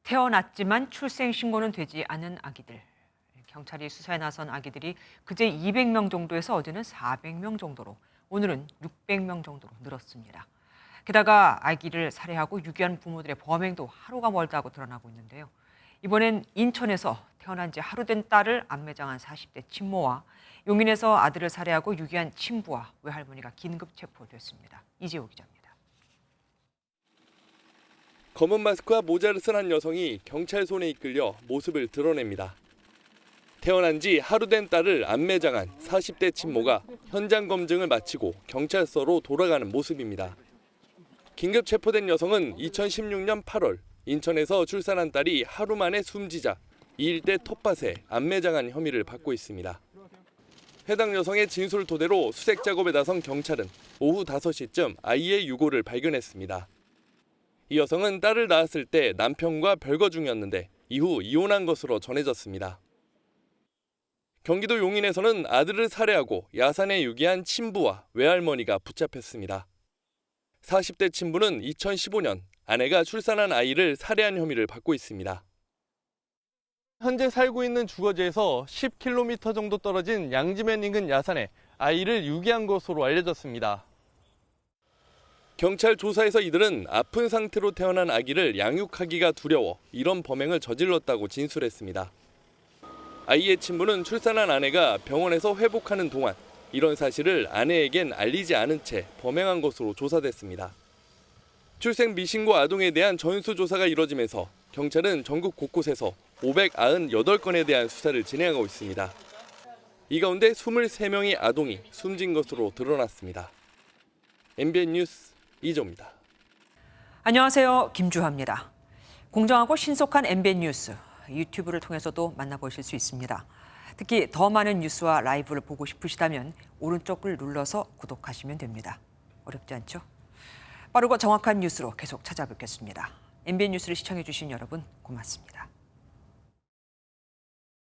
태어났지만 출생 신고는 되지 않은 아기들. 경찰이 수사에 나선 아기들이 그제 200명 정도에서 어제는 400명 정도로, 오늘은 600명 정도로 늘었습니다. 게다가 아기를 살해하고 유기한 부모들의 범행도 하루가 멀다고 드러나고 있는데요. 이번엔 인천에서 태어난 지 하루 된 딸을 암매장한 40대 친모와 용인에서 아들을 살해하고 유기한 친부와 외할머니가 긴급 체포됐습니다. 이재호 기자입니다. 검은 마스크와 모자를 쓴 한 여성이 경찰 손에 이끌려 모습을 드러냅니다. 태어난 지 하루 된 딸을 암매장한 40대 친모가 현장 검증을 마치고 경찰서로 돌아가는 모습입니다. 긴급 체포된 여성은 2016년 8월 인천에서 출산한 딸이 하루 만에 숨지자 이 일대 텃밭에 암매장한 혐의를 받고 있습니다. 해당 여성의 진술을 토대로 수색 작업에 나선 경찰은 오후 5시쯤 아이의 유골을 발견했습니다. 이 여성은 딸을 낳았을 때 남편과 별거 중이었는데 이후 이혼한 것으로 전해졌습니다. 경기도 용인에서는 아들을 살해하고 야산에 유기한 친부와 외할머니가 붙잡혔습니다. 40대 친부는 2015년 아내가 출산한 아이를 살해한 혐의를 받고 있습니다. 현재 살고 있는 주거지에서 10km 정도 떨어진 양지면 인근 야산에 아이를 유기한 것으로 알려졌습니다. 경찰 조사에서 이들은 아픈 상태로 태어난 아기를 양육하기가 두려워 이런 범행을 저질렀다고 진술했습니다. 아이의 친부는 출산한 아내가 병원에서 회복하는 동안 이런 사실을 아내에겐 알리지 않은 채 범행한 것으로 조사됐습니다. 출생 미신고 아동에 대한 전수조사가 이뤄지면서 경찰은 전국 곳곳에서 598건에 대한 수사를 진행하고 있습니다. 이 가운데 23명의 아동이 숨진 것으로 드러났습니다. MBN 뉴스 이조입니다. 안녕하세요. 김주하입니다. 공정하고 신속한 MBN 뉴스, 유튜브를 통해서도 만나보실 수 있습니다. 특히 더 많은 뉴스와 라이브를 보고 싶으시다면 오른쪽을 눌러서 구독하시면 됩니다. 어렵지 않죠? 빠르고 정확한 뉴스로 계속 찾아뵙겠습니다. MBN 뉴스를 시청해주신 여러분 고맙습니다.